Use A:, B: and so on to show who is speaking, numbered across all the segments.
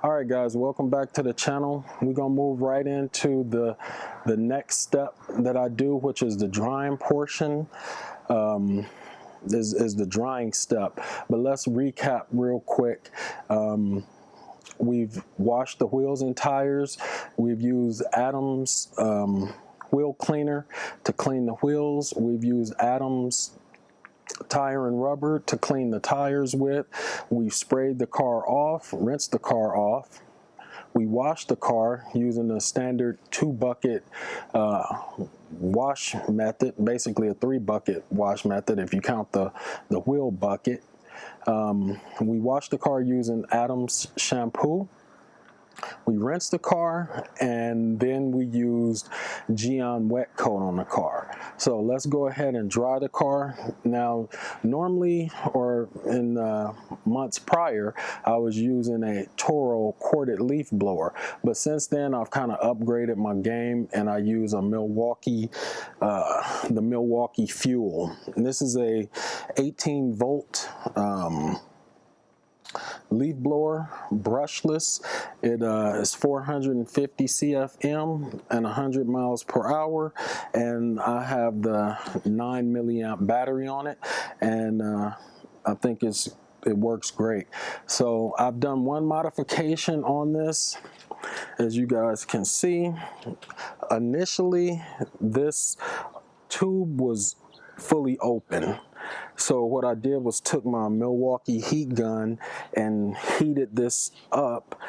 A: All right, guys, welcome back to the channel. We're gonna move right into the next step that I do, which is the drying portion. Is the drying step. But let's recap real quick. We've washed the wheels and tires. We've used Adams wheel cleaner to clean the wheels. We've used Adams tire and rubber to clean the tires with. We've sprayed the car off, rinsed the car off. We washed the car using the standard 2-bucket wash method, basically a 3-bucket wash method if you count the wheel bucket. We washed the car using Adams shampoo. We rinsed the car, and then we used Geon wet coat on the car. So let's go ahead and dry the car. Now, normally, or in months prior, I was using a Toro corded leaf blower, but since then I've kind of upgraded my game, and I use a Milwaukee, the Milwaukee Fuel. And this is a 18-volt leaf blower, brushless. It is 450 CFM and 100 miles per hour, and I have the 9 milliamp battery on it, and I think it works great. So I've done one modification on this, as you guys can see. Initially, this tube was fully open. So what I did was took my Milwaukee heat gun and heated this up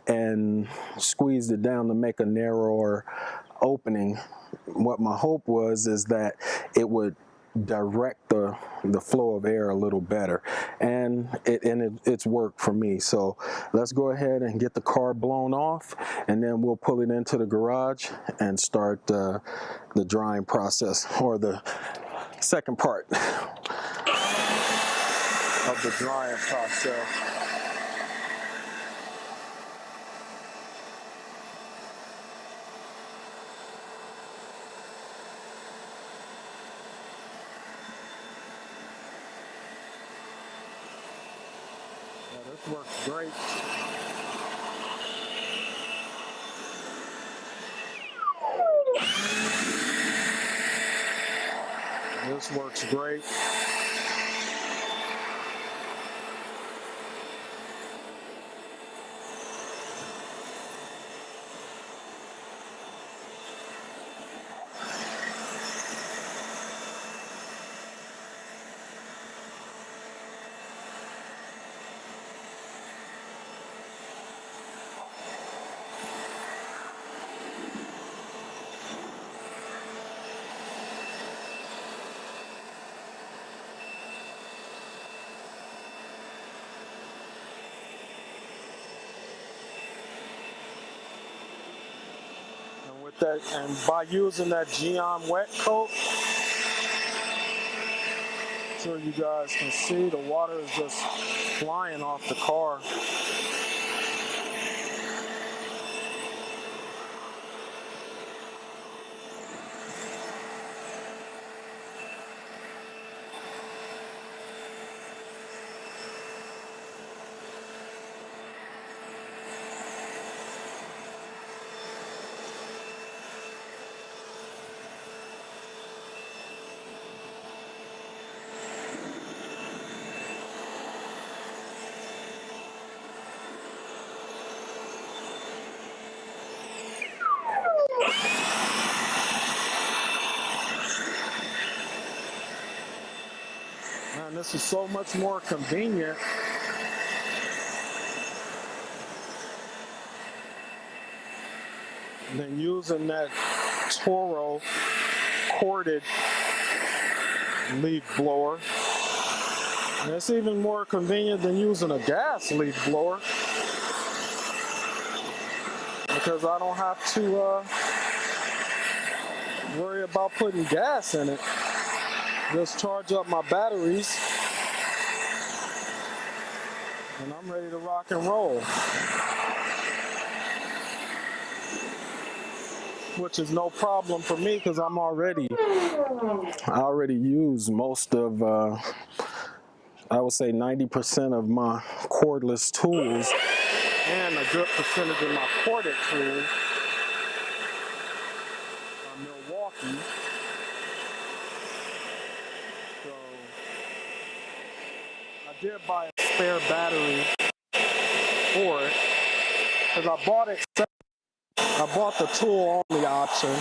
A: and squeezed it down to make a narrower opening. What my hope was is that it would direct the flow of air a little better, and it's worked for me. So let's go ahead and get the car blown off, and then we'll pull it into the garage and start the drying process, or the second part of the drying process. Yeah, this works great. This works great. That, and by using that Geon wet coat, sure you guys can see the water is just flying off the car. Man, this is so much more convenient than using that Toro corded leaf blower. And it's even more convenient than using a gas leaf blower, because I don't have to worry about putting gas in it. Just charge up my batteries, and I'm ready to rock and roll. Which is no problem for me, because I already use most of, I would say 90% of my cordless tools and a good percentage of my corded tools are Milwaukee. So I did buy a spare battery for it because I bought the tool only option,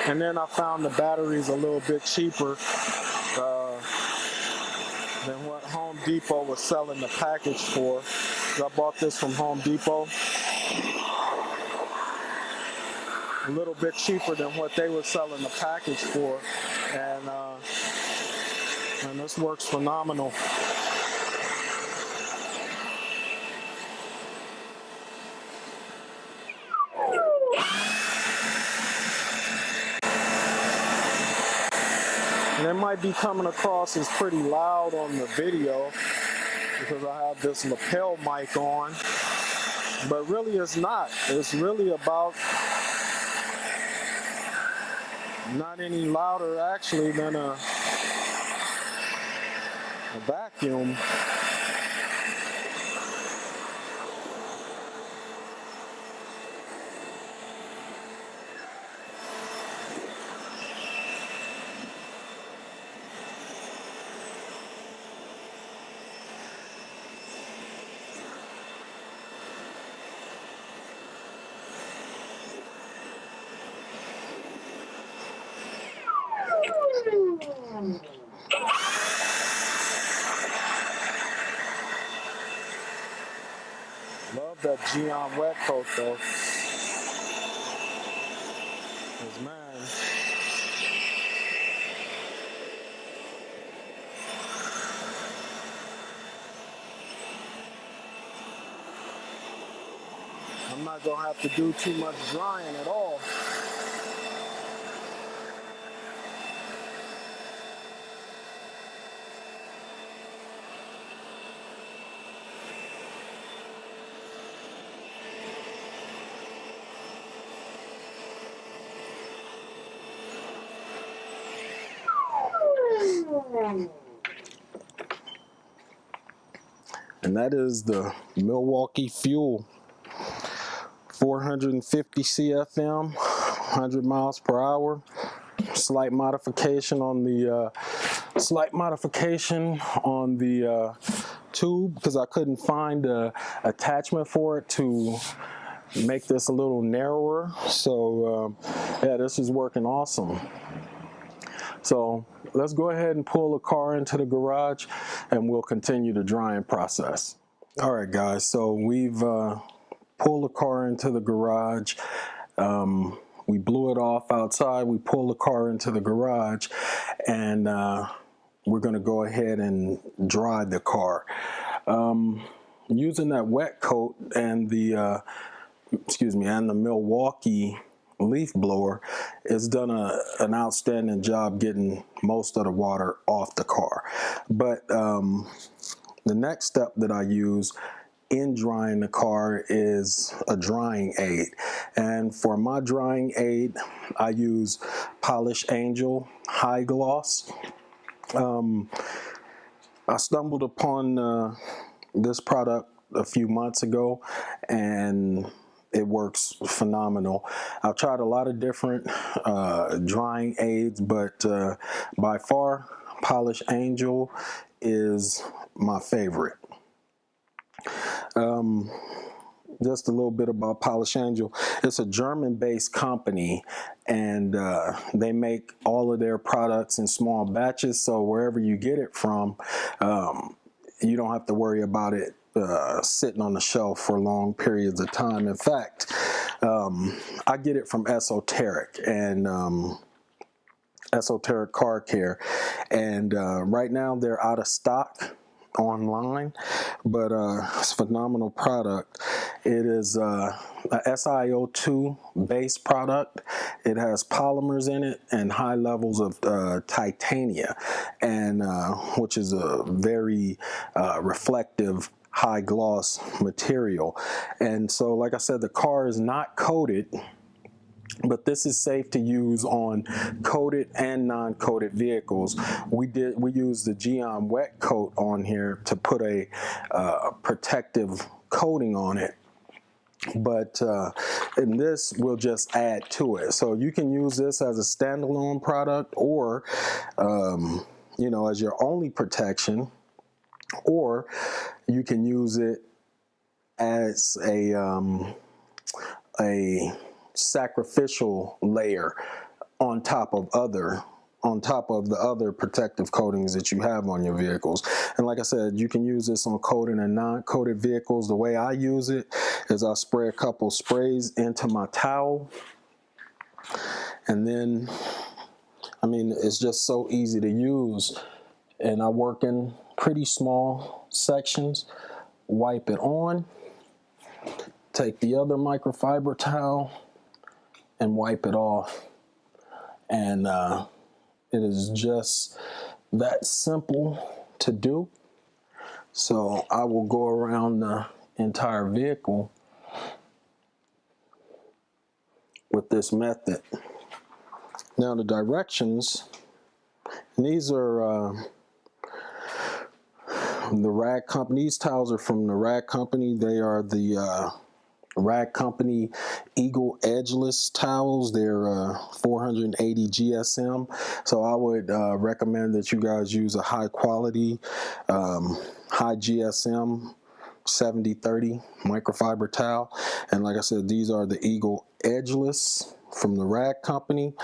A: and then I found the batteries a little bit cheaper than what Home Depot was selling the package for. I bought this from Home Depot, a little bit cheaper than what they were selling the package for, and this works phenomenal. And it might be coming across as pretty loud on the video because I have this lapel mic on, but really it's not. It's really about not any louder actually than a vacuum. Love that Geon wet coat though. 'Cause man, I'm not gonna have to do too much drying at all. And that is the Milwaukee Fuel, 450 CFM, 100 miles per hour. Slight modification on the tube because I couldn't find the attachment for it to make this a little narrower. So yeah, this is working awesome. So let's go ahead and pull the car into the garage and we'll continue the drying process. All right, guys, so we've pulled the car into the garage. We blew it off outside. We pulled the car into the garage, and we're gonna go ahead and dry the car. Using that wet coat and the, and the Milwaukee leaf blower, it's done an outstanding job getting most of the water off the car. But the next step that I use in drying the car is a drying aid. And for my drying aid, I use Polish Angel High Gloss. I stumbled upon this product a few months ago, and it works phenomenal. I've tried a lot of different drying aids, but by far, Polish Angel is my favorite. Just a little bit about Polish Angel. It's a German-based company, and they make all of their products in small batches, so wherever you get it from, you don't have to worry about it sitting on the shelf for long periods of time. In fact, I get it from Esoteric and Esoteric Car Care, and right now they're out of stock online, but it's a phenomenal product. It is a SiO2 based product. It has polymers in it and high levels of titania, and which is a very reflective high gloss material. And so, like I said, the car is not coated, but this is safe to use on coated and non-coated vehicles. We used the Geon wet coat on here to put a protective coating on it. But and this will just add to it. So you can use this as a standalone product, or you know, as your only protection, or you can use it as a sacrificial layer on top of the other protective coatings that you have on your vehicles. And like I said, you can use this on coated and non-coated vehicles. The way I use it is I spray a couple sprays into my towel, and then, I mean, it's just so easy to use. And I work in pretty small sections. Wipe it on, take the other microfiber towel and wipe it off. And it is just that simple to do. So I will go around the entire vehicle with this method. Now the directions, and these are the Rag Company. These towels are from the Rag Company. They are the Rag Company Eagle Edgeless towels. They're 480 GSM. So I would recommend that you guys use a high quality, high GSM 70/30 microfiber towel. And like I said, these are the Eagle Edgeless from the Rag Company.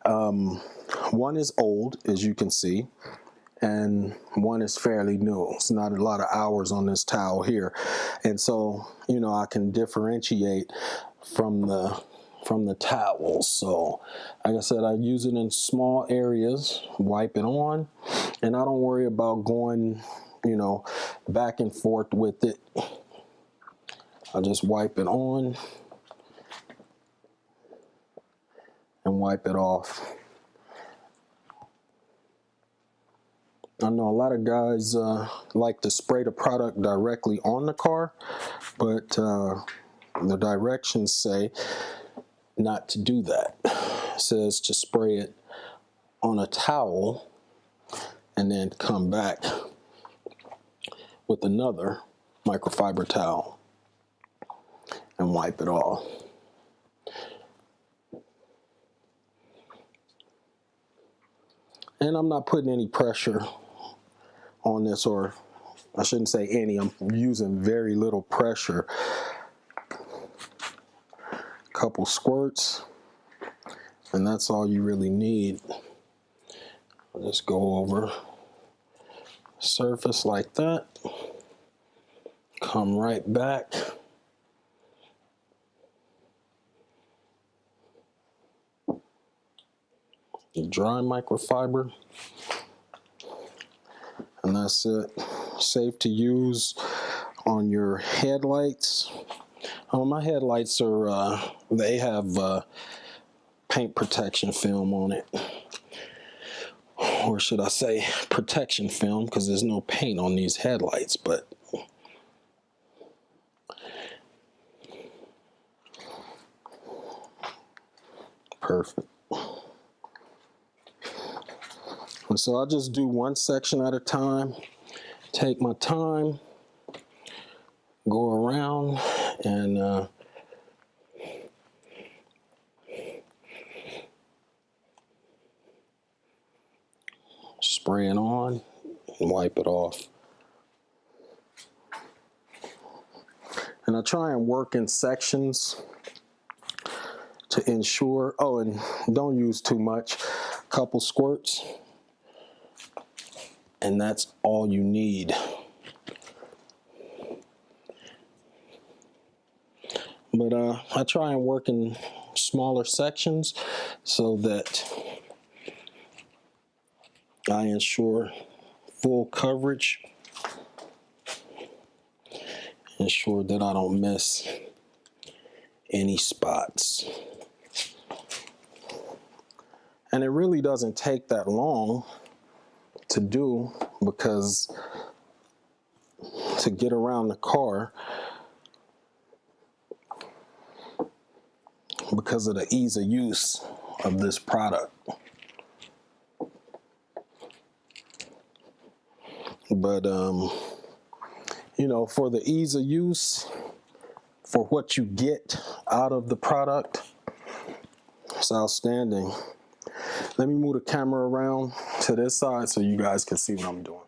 A: One is old, as you can see, and one is fairly new. It's not a lot of hours on this towel here. And so, you know, I can differentiate from the towels. So, like I said, I use it in small areas, wipe it on, and I don't worry about going, you know, back and forth with it. I just wipe it on and wipe it off. I know a lot of guys like to spray the product directly on the car, but the directions say not to do that. It says to spray it on a towel and then come back with another microfiber towel and wipe it off. And I'm not putting any pressure on this, or I shouldn't say any, I'm using very little pressure. Couple squirts, and that's all you really need. I'll just go over the surface like that, come right back. Dry microfiber, and that's it. Safe to use on your headlights. My headlights are, they have paint protection film on it. Or should I say protection film, because there's no paint on these headlights, but perfect. And so I'll just do one section at a time, take my time, go around and spray it on and wipe it off. And I try and work in sections to ensure, oh, and don't use too much, couple squirts. And that's all you need. But I try and work in smaller sections so that I ensure full coverage, ensure that I don't miss any spots. And it really doesn't take that long to do, because to get around the car, because of the ease of use of this product. But you know, for the ease of use, for what you get out of the product, it's outstanding. Let me move the camera around to this side so you guys can see what I'm doing.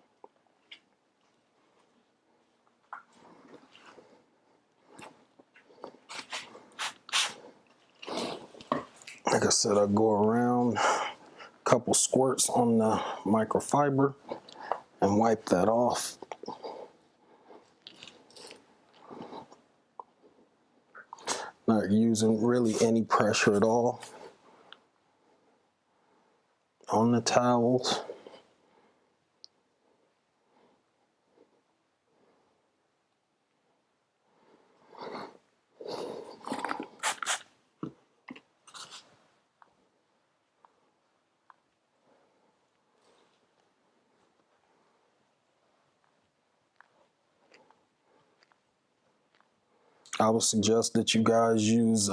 A: Like I said, I go around, a couple squirts on the microfiber and wipe that off. Not using really any pressure at all on the towels. I would suggest that you guys use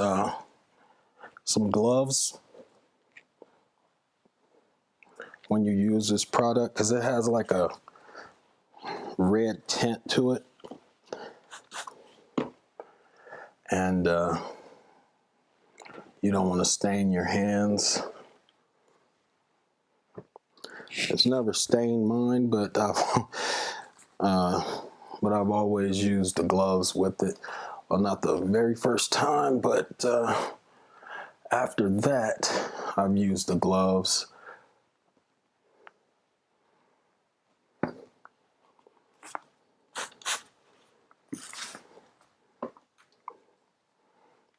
A: some gloves when you use this product, because it has like a red tint to it, and you don't want to stain your hands. It's never stained mine, but I've always used the gloves with it. Well, not the very first time, but after that, I've used the gloves.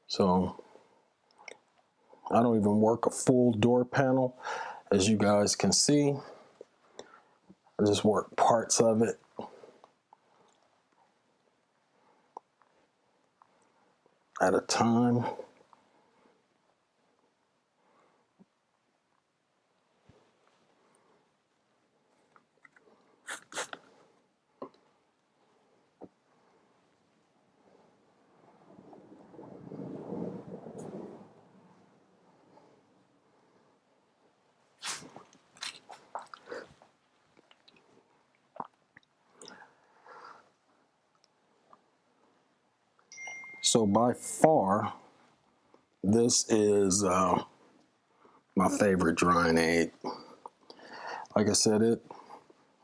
A: So I don't even work a full door panel, as you guys can see. I just work parts of it. At a time. So by far, this is my favorite drying aid. Like I said,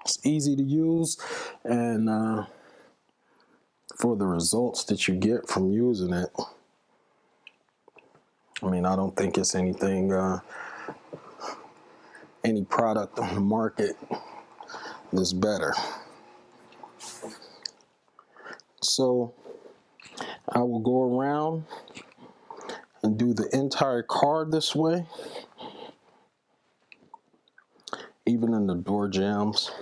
A: it's easy to use, and for the results that you get from using it, I mean, I don't think it's anything, any product on the market that's better. So I will go around and do the entire car this way, even in the door jambs.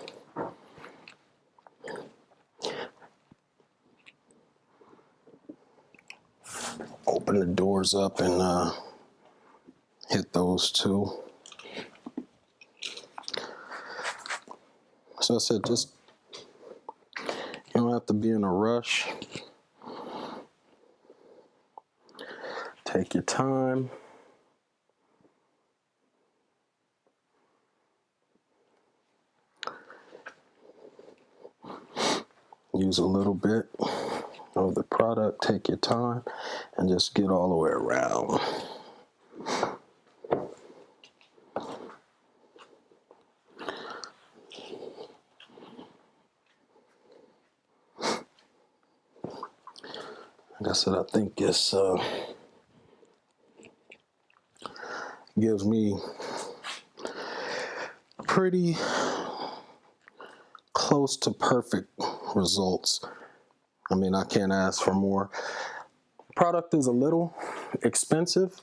A: Open the doors up and hit those too. So I said, just, you don't have to be in a rush. Take your time. Use a little bit of the product, take your time, and just get all the way around. Like I said, I think this gives me pretty close to perfect results. I mean, I can't ask for more. Product is a little expensive.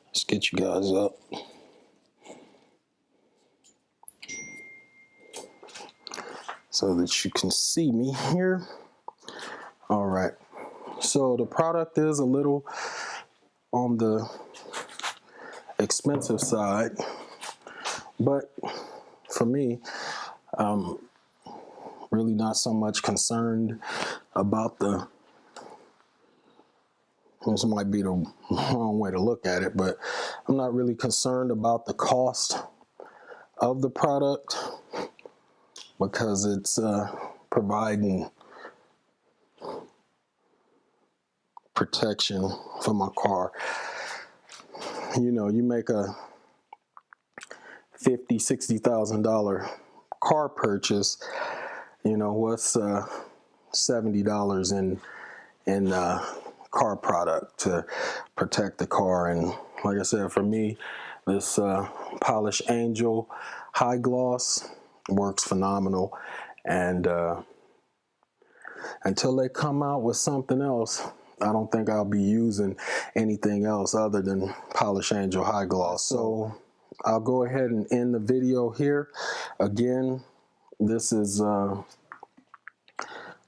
A: Let's get you guys up. So that you can see me here. All right. So the product is a little on the expensive side, but for me, I'm really not so much concerned about this might be the wrong way to look at it, but I'm not really concerned about the cost of the product because it's providing protection for my car. You know, you make a $50,000-$60,000 car purchase, you know, what's $70 in car product to protect the car. And like I said, for me, this Polish Angel high gloss works phenomenal. And until they come out with something else, I don't think I'll be using anything else other than Polish Angel high gloss. So I'll go ahead and end the video here. Again, this is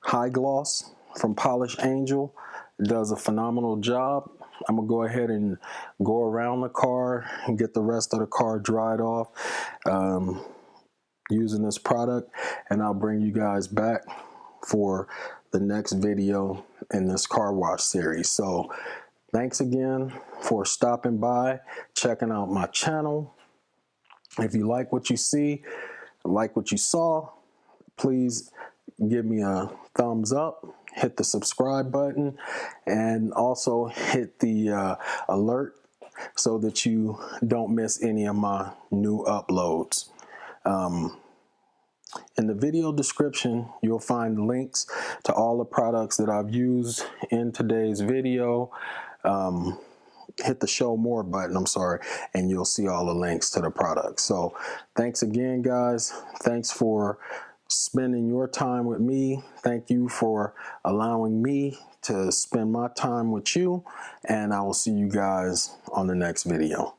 A: high gloss from Polish Angel. It does a phenomenal job. I'm gonna go ahead and go around the car and get the rest of the car dried off using this product, and I'll bring you guys back for the next video in this car wash series. So thanks again for stopping by, checking out my channel. If you like what you see, like what you saw, please give me a thumbs up, hit the subscribe button, and also hit the alert so that you don't miss any of my new uploads. In the video description, you'll find links to all the products that I've used in today's video. Hit the show more button, and you'll see all the links to the products. So thanks again, guys. Thanks for spending your time with me. Thank you for allowing me to spend my time with you, and I will see you guys on the next video.